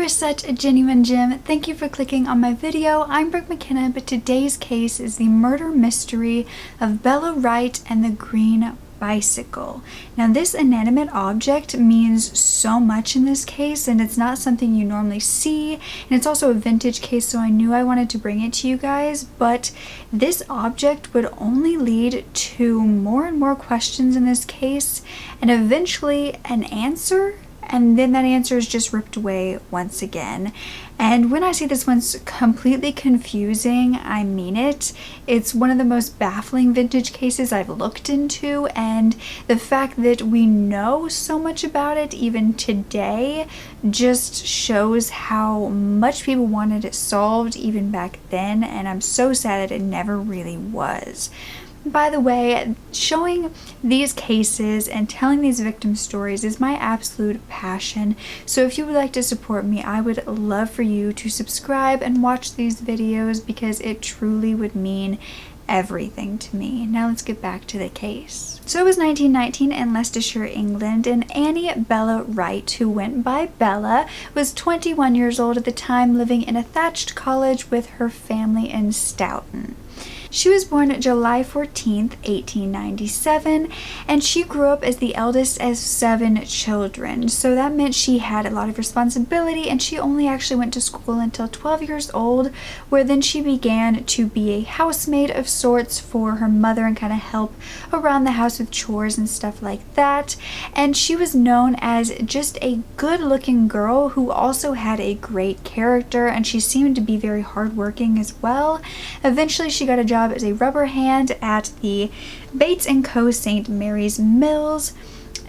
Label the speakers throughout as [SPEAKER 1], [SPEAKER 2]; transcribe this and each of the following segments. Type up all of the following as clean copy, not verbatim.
[SPEAKER 1] such a genuine gem. Thank you for clicking on my video. I'm Brooke Makenna, but today's case is the murder mystery of Bella Wright and the green bicycle. Now, this inanimate object means so much in this case, and it's not something you normally see, and it's also a vintage case, so I knew I wanted to bring it to you guys. But this object would only lead to more and more questions in this case, and eventually an answer, and then that answer is just ripped away once again. And when I say this one's completely confusing, I mean it. It's one of the most baffling vintage cases I've looked into, and the fact that we know so much about it even today just shows how much people wanted it solved even back then, and I'm so sad that it never really was. By the way, showing these cases and telling these victim stories is my absolute passion. So if you would like to support me, I would love for you to subscribe and watch these videos because it truly would mean everything to me. Now let's get back to the case. So it was 1919 in Leicestershire, England, and Annie Bella Wright, who went by Bella, was 21 years old at the time, living in a thatched cottage with her family in Stoughton. She was born July 14th, 1897, and she grew up as the eldest of 7 children. So that meant she had a lot of responsibility, and she only actually went to school until 12 years old, where then she began to be a housemaid of sorts for her mother and kind of help around the house with chores and stuff like that. And she was known as just a good-looking girl who also had a great character, and she seemed to be very hardworking as well. Eventually, she got a job as a rubber hand at the Bates & Co. St. Mary's Mills,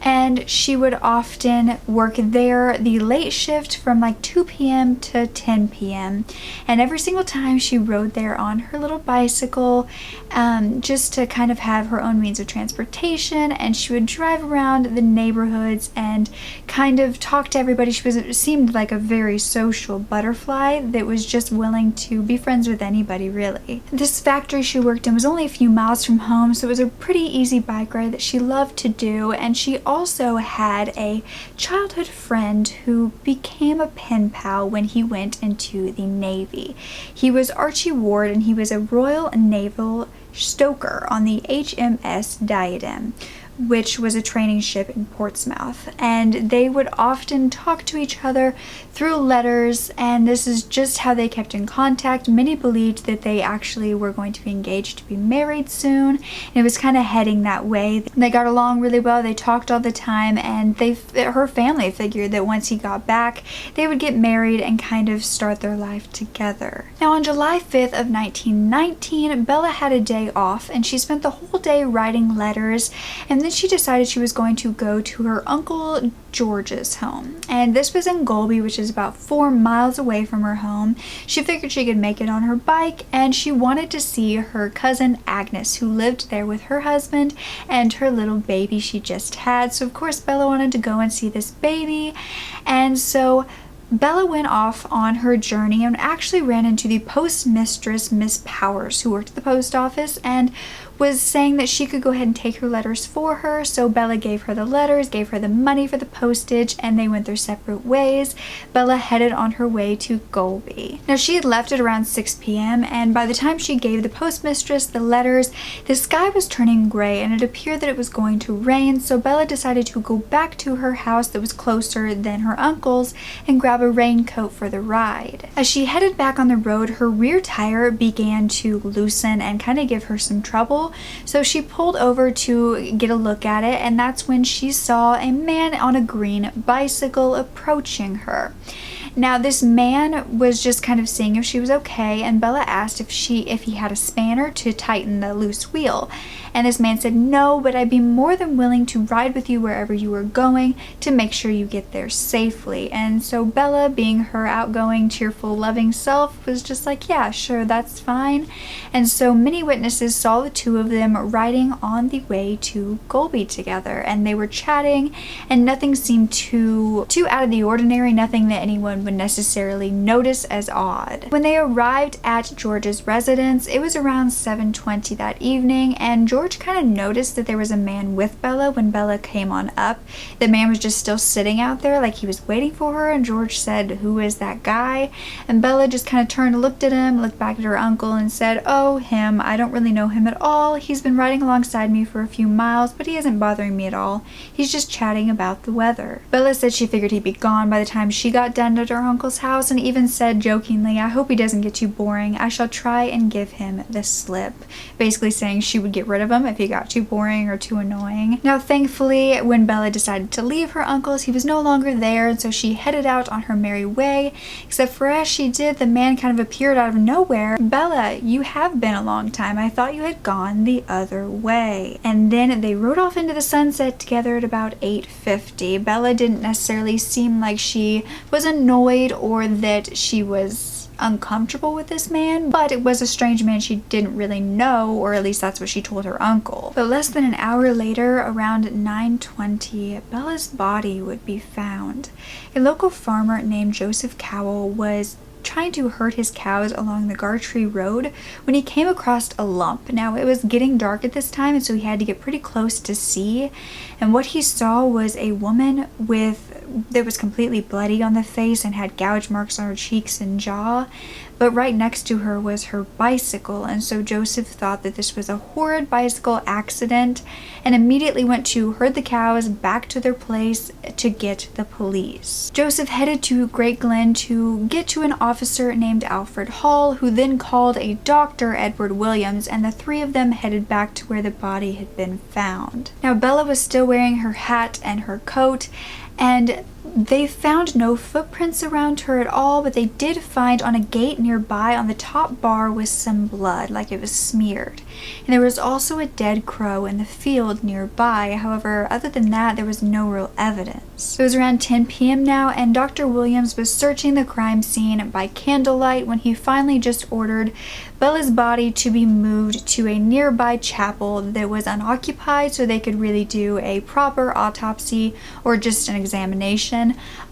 [SPEAKER 1] and she would often work there the late shift from like 2 p.m. to 10 p.m. and every single time she rode there on her little bicycle, just to kind of have her own means of transportation, and she would drive around the neighborhoods and kind of talk to everybody. Seemed like a very social butterfly that was just willing to be friends with anybody, really. This factory she worked in was only a few miles from home, so it was a pretty easy bike ride that she loved to do, and she also had a childhood friend who became a pen pal when he went into the Navy. He was Archie Ward, and he was a Royal Naval stoker on the HMS Diadem, which was a training ship in Portsmouth, and they would often talk to each other through letters, and this is just how they kept in contact. Many believed that they actually were going to be engaged to be married soon, and it was kind of heading that way. They got along really well, they talked all the time, and her family figured that once he got back, they would get married and kind of start their life together. Now, on July 5th of 1919, Bella had a day off, and she spent the whole day writing letters, and then she decided she was going to go to her Uncle George's home, and this was in Golby, which is about 4 miles away from her home. She figured she could make it on her bike, and she wanted to see her cousin Agnes, who lived there with her husband and her little baby she just had. So of course Bella wanted to go and see this baby, and so Bella went off on her journey and actually ran into the postmistress, Miss Powers, who worked at the post office and was saying that she could go ahead and take her letters for her. So Bella gave her the letters, gave her the money for the postage, and they went their separate ways. Bella headed on her way to Golby. Now, she had left at around 6 p.m. and by the time she gave the postmistress the letters, the sky was turning gray and it appeared that it was going to rain. So Bella decided to go back to her house that was closer than her uncle's and grab a raincoat for the ride. As she headed back on the road, her rear tire began to loosen and kind of give her some trouble. So she pulled over to get a look at it, and that's when she saw a man on a green bicycle approaching her. Now, this man was just kind of seeing if she was okay, and Bella asked if he had a spanner to tighten the loose wheel. And this man said, "No, but I'd be more than willing to ride with you wherever you were going to make sure you get there safely." And so Bella, being her outgoing, cheerful, loving self, was just like, yeah, sure, that's fine. And so many witnesses saw the two of them riding on the way to Golby together, and they were chatting, and nothing seemed too out of the ordinary, nothing that anyone anyone would necessarily notice as odd. When they arrived at George's residence, it was around 7:20 that evening, and George kind of noticed that there was a man with Bella when Bella came on up. The man was just still sitting out there like he was waiting for her, and George said, "Who is that guy?" And Bella just kind of turned, looked at him, looked back at her uncle and said, "Oh, him. I don't really know him at all. He's been riding alongside me for a few miles, but he isn't bothering me at all. He's just chatting about the weather." Bella said she figured he'd be gone by the time she got done at her uncle's house, and even said jokingly, "I hope he doesn't get too boring. I shall try and give him the slip." Basically saying she would get rid of him if he got too boring or too annoying. Now thankfully, when Bella decided to leave her uncle's, he was no longer there, and so she headed out on her merry way, except for as she did, the man kind of appeared out of nowhere. "Bella, you have been a long time. I thought you had gone the other way." And then they rode off into the sunset together at about 8:50. Bella didn't necessarily seem like she was annoyed or that she was uncomfortable with this man, but it was a strange man she didn't really know, or at least that's what she told her uncle. But less than an hour later, around 9:20, Bella's body would be found. A local farmer named Joseph Cowell was trying to herd his cows along the Gartree Road when he came across a lump. Now it was getting dark at this time, and so he had to get pretty close to see, and what he saw was a woman that was completely bloody on the face and had gouge marks on her cheeks and jaw, but right next to her was her bicycle, and so Joseph thought that this was a horrid bicycle accident and immediately went to herd the cows back to their place to get the police. Joseph headed to Great Glen to get to an officer named Alfred Hall, who then called a doctor, Edward Williams, and the three of them headed back to where the body had been found. Now Bella was still wearing her hat and her coat, and they found no footprints around her at all, but they did find on a gate nearby on the top bar was some blood, like it was smeared. And there was also a dead crow in the field nearby. However, other than that, there was no real evidence. It was around 10 p.m. now, and Dr. Williams was searching the crime scene by candlelight when he finally just ordered Bella's body to be moved to a nearby chapel that was unoccupied so they could really do a proper autopsy or just an examination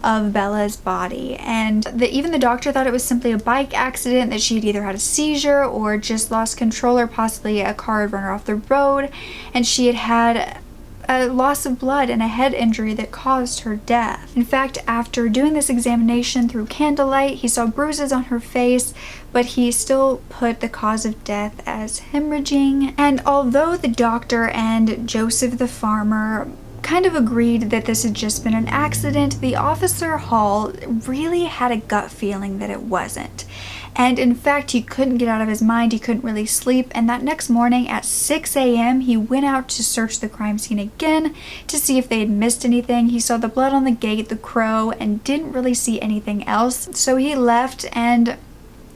[SPEAKER 1] of Bella's body. And even the doctor thought it was simply a bike accident, that she had either had a seizure or just lost control, or possibly a car had run her off the road, and she had had a loss of blood and a head injury that caused her death. In fact, after doing this examination through candlelight, he saw bruises on her face, but he still put the cause of death as hemorrhaging. And although the doctor and Joseph the farmer kind of agreed that this had just been an accident, the officer Hall really had a gut feeling that it wasn't. And in fact, he couldn't get out of his mind, he couldn't really sleep, and that next morning at 6 a.m. he went out to search the crime scene again to see if they had missed anything. He saw the blood on the gate, the crow, and didn't really see anything else. So he left and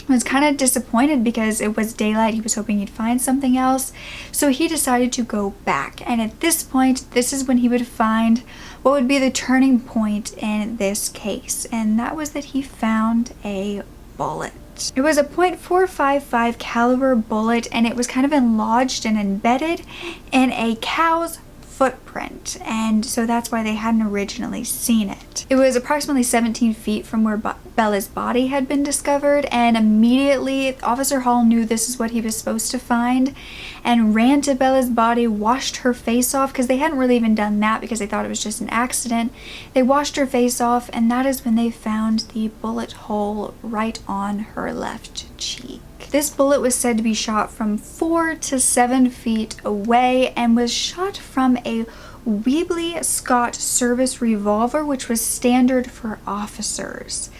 [SPEAKER 1] was kind of disappointed because it was daylight. He was hoping he'd find something else. So he decided to go back. And at this point, this is when he would find what would be the turning point in this case. And that was that he found a bullet. It was a .455 caliber bullet, and it was kind of lodged and embedded in a cow's footprint, and so that's why they hadn't originally seen it. It was approximately 17 feet from where Bella's body had been discovered, and immediately Officer Hall knew this is what he was supposed to find and ran to Bella's body, washed her face off, because they hadn't really even done that because they thought it was just an accident. They washed her face off, and that is when they found the bullet hole right on her left cheek. This bullet was said to be shot from 4 to 7 feet away and was shot from a Webley Scott service revolver, which was standard for officers.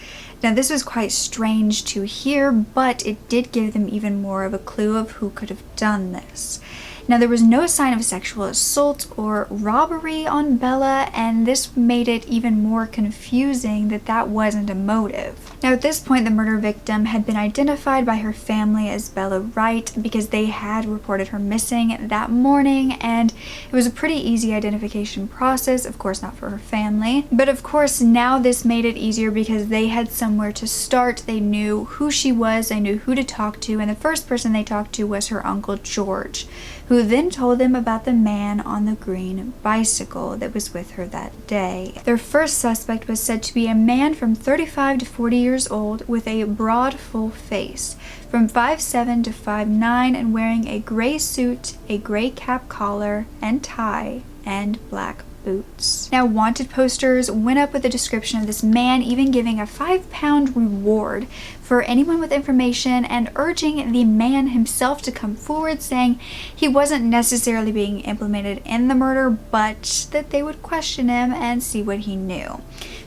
[SPEAKER 1] Now this was quite strange to hear, but it did give them even more of a clue of who could have done this. Now there was no sign of sexual assault or robbery on Bella, and this made it even more confusing that that wasn't a motive. Now at this point, the murder victim had been identified by her family as Bella Wright because they had reported her missing that morning, and it was a pretty easy identification process, of course not for her family, but of course now this made it easier because they had somewhere to start. They knew who she was, they knew who to talk to, and the first person they talked to was her uncle George, who then told them about the man on the green bicycle that was with her that day. Their first suspect was said to be a man from 35 to 40 years old with a broad, full face, from 5'7" to 5'9", and wearing a gray suit, a gray cap collar and tie, and black boots. Now, wanted posters went up with a description of this man, even giving a £5 reward for anyone with information and urging the man himself to come forward, saying he wasn't necessarily being implemented in the murder, but that they would question him and see what he knew,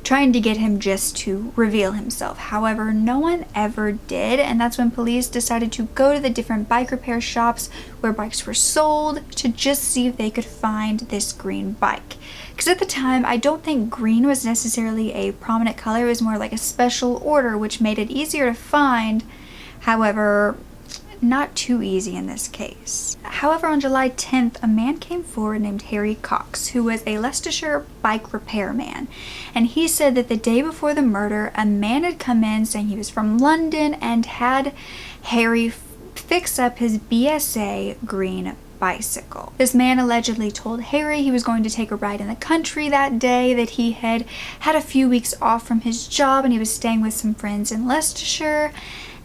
[SPEAKER 1] trying to get him just to reveal himself. However, no one ever did, and that's when police decided to go to the different bike repair shops where bikes were sold to just see if they could find this green bike. Because at the time, I don't think green was necessarily a prominent color. It was more like a special order, which made it easier to find. However, not too easy in this case. However, on July 10th, a man came forward named Harry Cox, who was a Leicestershire bike repairman, and he said that the day before the murder, a man had come in saying he was from London and had Harry fix up his BSA green bicycle. This man allegedly told Harry he was going to take a ride in the country that day, that he had had a few weeks off from his job and he was staying with some friends in Leicestershire,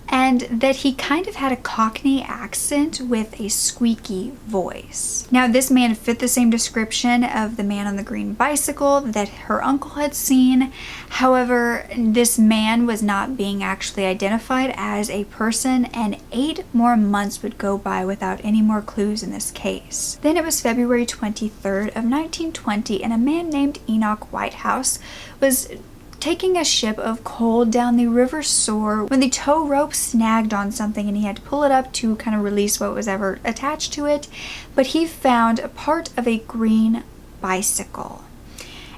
[SPEAKER 1] and that he kind of had a Cockney accent with a squeaky voice. Now, this man fit the same description of the man on the green bicycle that her uncle had seen. However, this man was not being actually identified as a person, and 8 more months would go by without any more clues in this case. Then it was February 23rd of 1920, and a man named Enoch Whitehouse was taking a ship of coal down the River Soar when the tow rope snagged on something and he had to pull it up to kind of release what was ever attached to it, but he found a part of a green bicycle.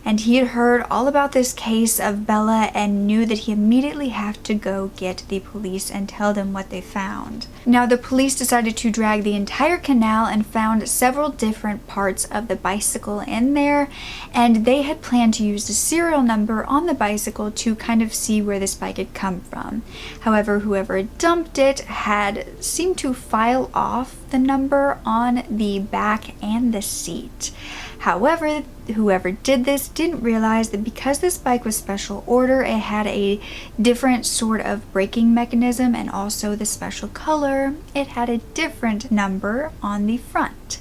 [SPEAKER 1] And he had heard all about this case of Bella and knew that he immediately had to go get the police and tell them what they found. Now, the police decided to drag the entire canal and found several different parts of the bicycle in there, and they had planned to use the serial number on the bicycle to kind of see where this bike had come from. However, whoever dumped it had seemed to file off the number on the back and the seat. However, whoever did this didn't realize that because this bike was special order, it had a different sort of braking mechanism, and also the special color, it had a different number on the front.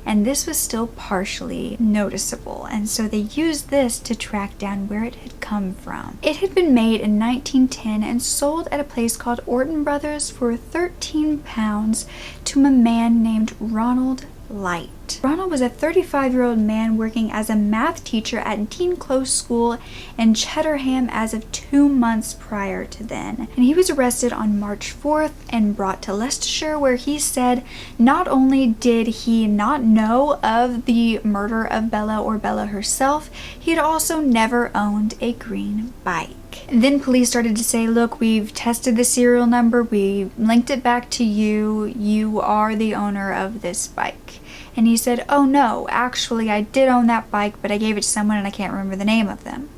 [SPEAKER 1] And this was still partially noticeable, and so they used this to track down where it had come from. It had been made in 1910 and sold at a place called Orton Brothers for £13 to a man named Ronald Light. Ronald was a 35-year-old man working as a math teacher at Dean Close School in Cheltenham as of 2 months prior to then. And he was arrested on March 4th and brought to Leicestershire, where he said not only did he not know of the murder of Bella or Bella herself, he had also never owned a green bike. Then police started to say, look, we've tested the serial number, we linked it back to you, you are the owner of this bike. And he said, oh no, actually I did own that bike, but I gave it to someone and I can't remember the name of them.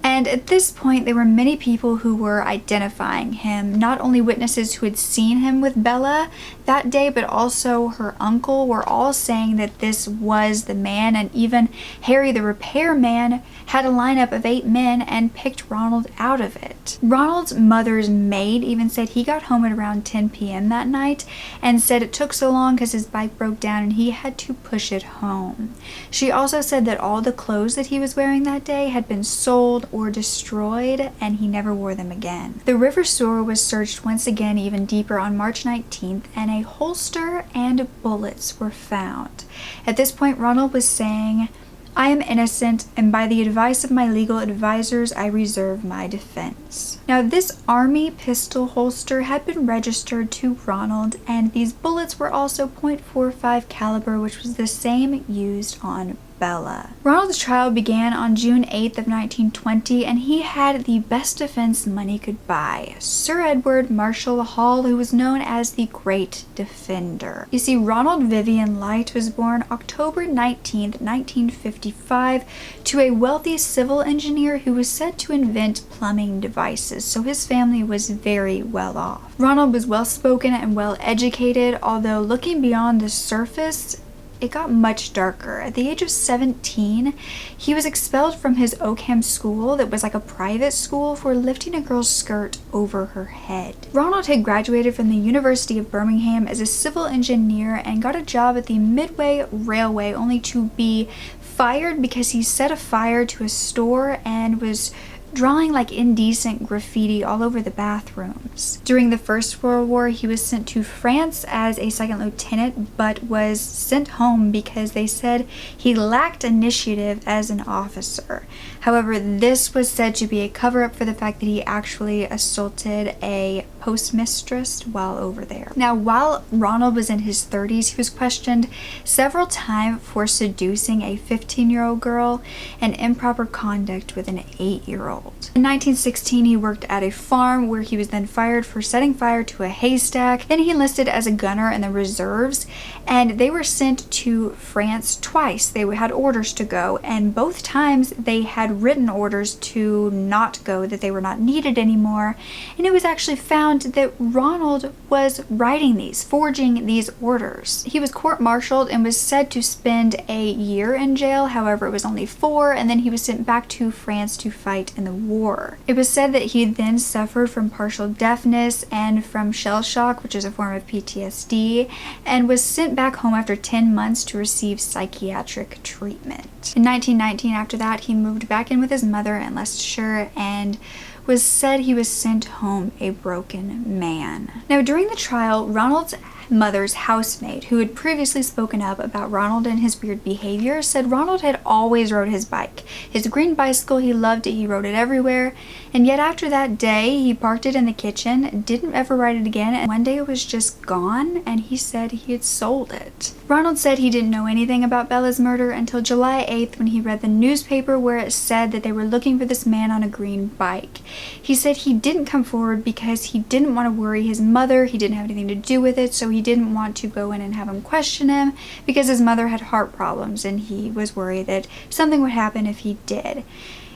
[SPEAKER 1] And at this point, there were many people who were identifying him, not only witnesses who had seen him with Bella that day, but also her uncle were all saying that this was the man, and even Harry, the repairman, had a lineup of 8 men and picked Ronald out of it. Ronald's mother's maid even said he got home at around 10 p.m. that night and said it took so long because his bike broke down and he had to push it home. She also said that all the clothes that he was wearing that day had been sold or destroyed, and he never wore them again. The River Soar was searched once again even deeper on March 19th, and a holster and bullets were found. At this point, Ronald was saying, I am innocent, and by the advice of my legal advisors, I reserve my defense. Now, this army pistol holster had been registered to Ronald, and these bullets were also .45 caliber, which was the same used on Bella. Ronald's trial began on June 8th of 1920, and he had the best defense money could buy, Sir Edward Marshall Hall, who was known as the Great Defender. You see, Ronald Vivian Light was born October 19th, 1955, to a wealthy civil engineer who was said to invent plumbing devices, so his family was very well off. Ronald was well spoken and well educated, although looking beyond the surface, it got much darker. At the age of 17, he was expelled from his Oakham school that was like a private school for lifting a girl's skirt over her head. Ronald had graduated from the University of Birmingham as a civil engineer and got a job at the Midway Railway, only to be fired because he set a fire to a store and was drawing like indecent graffiti all over the bathrooms. During the First World War, he was sent to France as a second lieutenant, but was sent home because they said he lacked initiative as an officer. However, this was said to be a cover-up for the fact that he actually assaulted a postmistress while over there. Now, while Ronald was in his 30s, he was questioned several times for seducing a 15-year-old girl and improper conduct with an 8-year-old. In 1916, he worked at a farm where he was then fired for setting fire to a haystack. Then he enlisted as a gunner in the reserves, and they were sent to France twice. They had orders to go, and both times they had written orders to not go, that they were not needed anymore. And it was actually found that Ronald was writing these, forging these orders. He was court-martialed and was said to spend a year in jail. However, it was only 4, and then he was sent back to France to fight in the war. It was said that he then suffered from partial deafness and from shell shock, which is a form of PTSD, and was sent back home after 10 months to receive psychiatric treatment. In 1919, after that, he moved back in with his mother in Leicestershire and was said he was sent home a broken man. Now, during the trial, Ronald's mother's housemate, who had previously spoken up about Ronald and his weird behavior, said Ronald had always rode his bike. His green bicycle, he loved it, he rode it everywhere, and yet after that day, he parked it in the kitchen, didn't ever ride it again, and one day it was just gone, and he said he had sold it. Ronald said he didn't know anything about Bella's murder until July 8th when he read the newspaper where it said that they were looking for this man on a green bike. He said he didn't come forward because he didn't want to worry his mother, he didn't have anything to do with it, so he didn't want to go in and have him question him because his mother had heart problems and he was worried that something would happen if he did.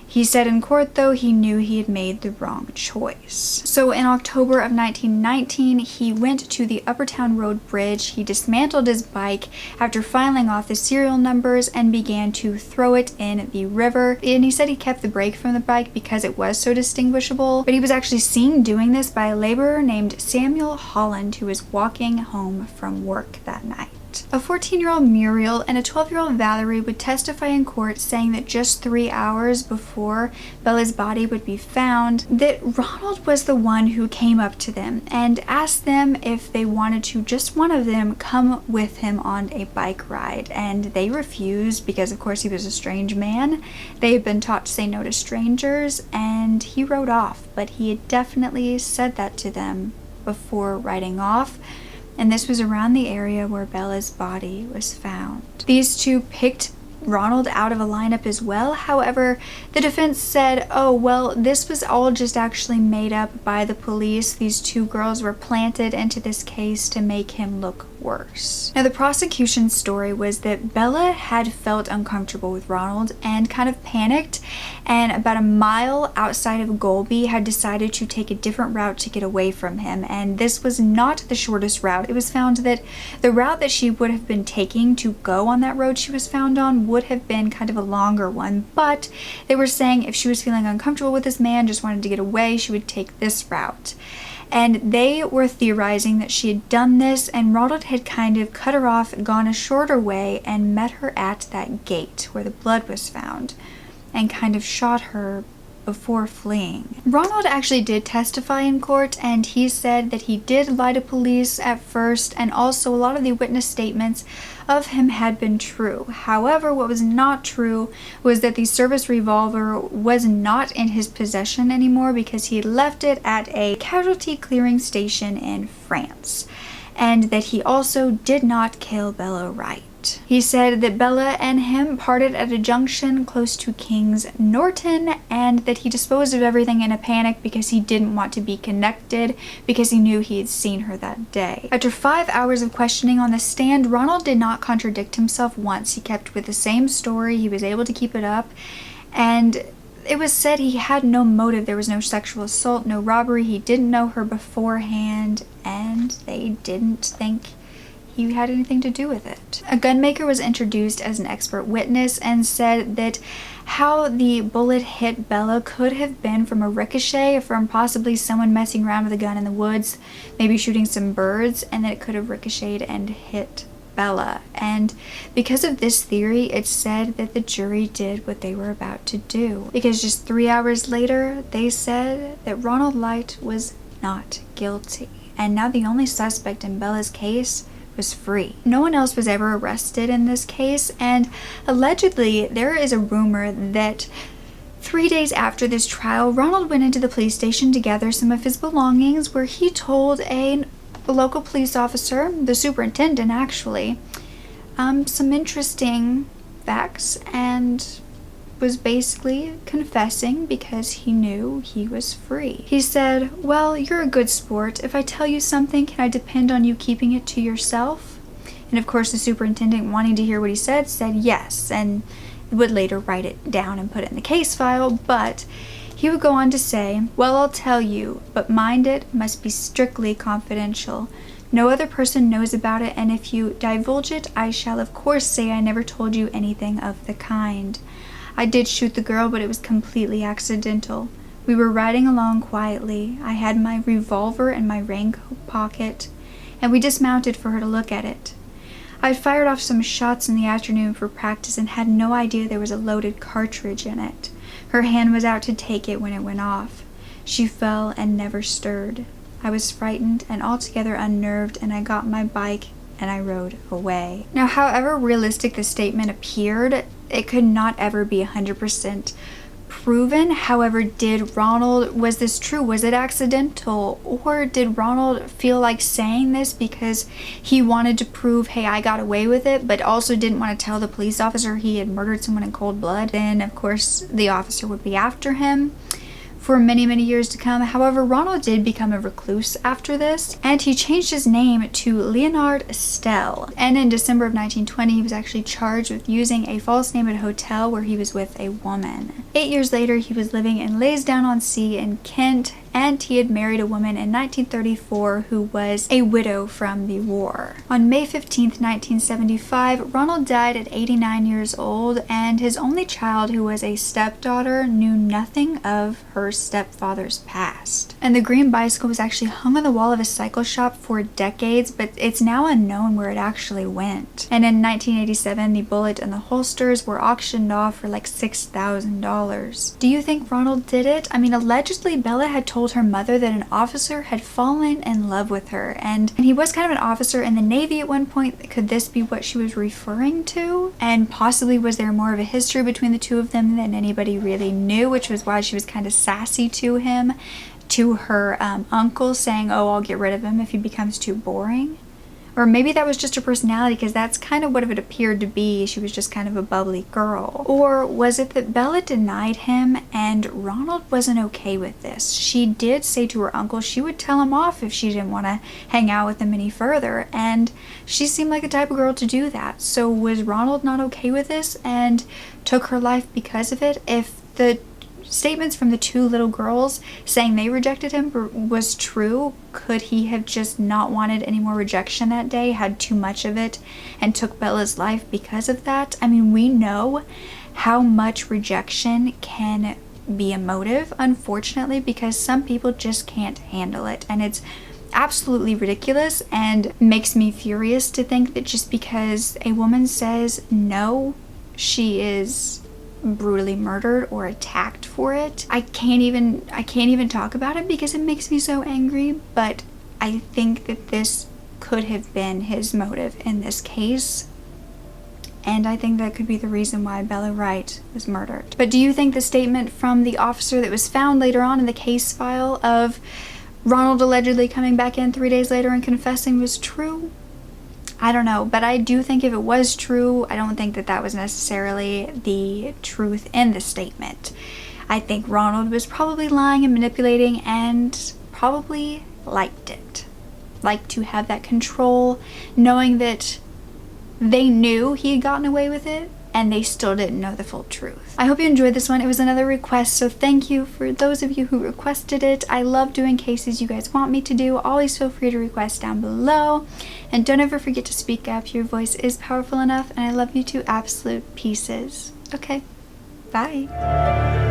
[SPEAKER 1] He said in court, though, he knew he had made the wrong choice. So in October of 1919, he went to the Uppertown Road Bridge. He dismantled his bike after filing off the serial numbers and began to throw it in the river. And he said he kept the brake from the bike because it was so distinguishable, but he was actually seen doing this by a laborer named Samuel Holland, who was walking home from work that night. A 14-year-old Muriel and a 12-year-old Valerie would testify in court, saying that just 3 hours before Bella's body would be found, that Ronald was the one who came up to them and asked them if they wanted to, just one of them, come with him on a bike ride. And they refused because, of course, he was a strange man. They had been taught to say no to strangers, and he rode off. But he had definitely said that to them before riding off. And this was around the area where Bella's body was found. These two picked Ronald out of a lineup as well. However, the defense said, oh, well, this was all just actually made up by the police. These two girls were planted into this case to make him look worse. Now, the prosecution's story was that Bella had felt uncomfortable with Ronald and kind of panicked, and about a mile outside of Golby had decided to take a different route to get away from him, and this was not the shortest route. It was found that the route that she would have been taking to go on that road she was found on would have been kind of a longer one, but they were saying if she was feeling uncomfortable with this man, just wanted to get away, she would take this route. And they were theorizing that she had done this and Ronald had kind of cut her off, gone a shorter way, and met her at that gate where the blood was found and kind of shot her before fleeing. Ronald actually did testify in court, and he said that he did lie to police at first, and also a lot of the witness statements of him had been true. However, what was not true was that the service revolver was not in his possession anymore because he had left it at a casualty clearing station in France, and that he also did not kill Bella Wright. quote, he said that Bella and him parted at a junction close to King's Norton, and that he disposed of everything in a panic because he didn't want to be connected because he knew he had seen her that day. After 5 hours of questioning on the stand, Ronald did not contradict himself once. He kept with the same story. He was able to keep it up, and it was said he had no motive. There was no sexual assault, no robbery. He didn't know her beforehand, and they didn't think he had anything to do with it. A gunmaker was introduced as an expert witness and said that how the bullet hit Bella could have been from a ricochet, from possibly someone messing around with a gun in the woods, maybe shooting some birds, and that it could have ricocheted and hit Bella. And because of this theory, it's said that the jury did what they were about to do, because just 3 hours later they said that Ronald Light was not guilty, and now the only suspect in Bella's case was free. No one else was ever arrested in this case, and allegedly there is a rumor that 3 days after this trial, Ronald went into the police station to gather some of his belongings, where he told a local police officer, the superintendent actually, some interesting facts, and was basically confessing because he knew he was free. He said, "Well, you're a good sport. If I tell you something, can I depend on you keeping it to yourself?" And of course the superintendent, wanting to hear what he said yes, and would later write it down and put it in the case file. But he would go on to say, "Well, I'll tell you, but mind it must be strictly confidential. No other person knows about it, and if you divulge it, I shall of course say I never told you anything of the kind. I did shoot the girl, but it was completely accidental. We were riding along quietly. I had my revolver in my raincoat pocket, and we dismounted for her to look at it. I fired off some shots in the afternoon for practice and had no idea there was a loaded cartridge in it. Her hand was out to take it when it went off. She fell and never stirred. I was frightened and altogether unnerved, and I got my bike and I rode away." Now, however realistic the statement appeared, it could not ever be 100% proven. However, was this true? Was it accidental? Or did Ronald feel like saying this because he wanted to prove, hey, I got away with it, but also didn't want to tell the police officer he had murdered someone in cold blood? Then, of course, the officer would be after him for many, many years to come. However, Ronald did become a recluse after this, and he changed his name to Leonard Estelle. And in December of 1920, he was actually charged with using a false name at a hotel where he was with a woman. 8 years later, he was living in Lansdowne-on-Sea in Kent, and he had married a woman in 1934 who was a widow from the war. On May 15th, 1975, Ronald died at 89 years old, and his only child, who was a stepdaughter, knew nothing of her stepfather's past. And the green bicycle was actually hung on the wall of a cycle shop for decades, but it's now unknown where it actually went. And in 1987, the bullet and the holsters were auctioned off for like $6,000. Do you think Ronald did it? I mean, allegedly Bella had told her mother that an officer had fallen in love with her, and he was kind of an officer in the Navy at one point. Could this be what she was referring to? And possibly was there more of a history between the two of them than anybody really knew, which was why she was kind of sassy to him, to her uncle, saying, "Oh, I'll get rid of him if he becomes too boring." Or maybe that was just her personality, because that's kind of what it appeared to be. She was just kind of a bubbly girl. Or was it that Bella denied him and Ronald wasn't okay with this? She did say to her uncle she would tell him off if she didn't want to hang out with him any further, and she seemed like the type of girl to do that. So was Ronald not okay with this and took her life because of it? If the statements from the two little girls saying they rejected him was true, could he have just not wanted any more rejection that day, had too much of it, and took Bella's life because of that? I mean, we know how much rejection can be a motive, unfortunately, because some people just can't handle it, and it's absolutely ridiculous and makes me furious to think that just because a woman says no, she is brutally murdered or attacked for it. I can't even talk about it because it makes me so angry, but I think that this could have been his motive in this case, and I think that could be the reason why Bella Wright was murdered. But do you think the statement from the officer that was found later on in the case file of Ronald allegedly coming back in 3 days later and confessing was true? I don't know, but I do think if it was true, I don't think that that was necessarily the truth in the statement. I think Ronald was probably lying and manipulating and probably liked it. Liked to have that control, knowing that they knew he had gotten away with it and they still didn't know the full truth. I hope you enjoyed this one. It was another request, so thank you for those of you who requested it. I love doing cases you guys want me to do. Always feel free to request down below. And don't ever forget to speak up. Your voice is powerful enough, and I love you to absolute pieces. Okay, bye.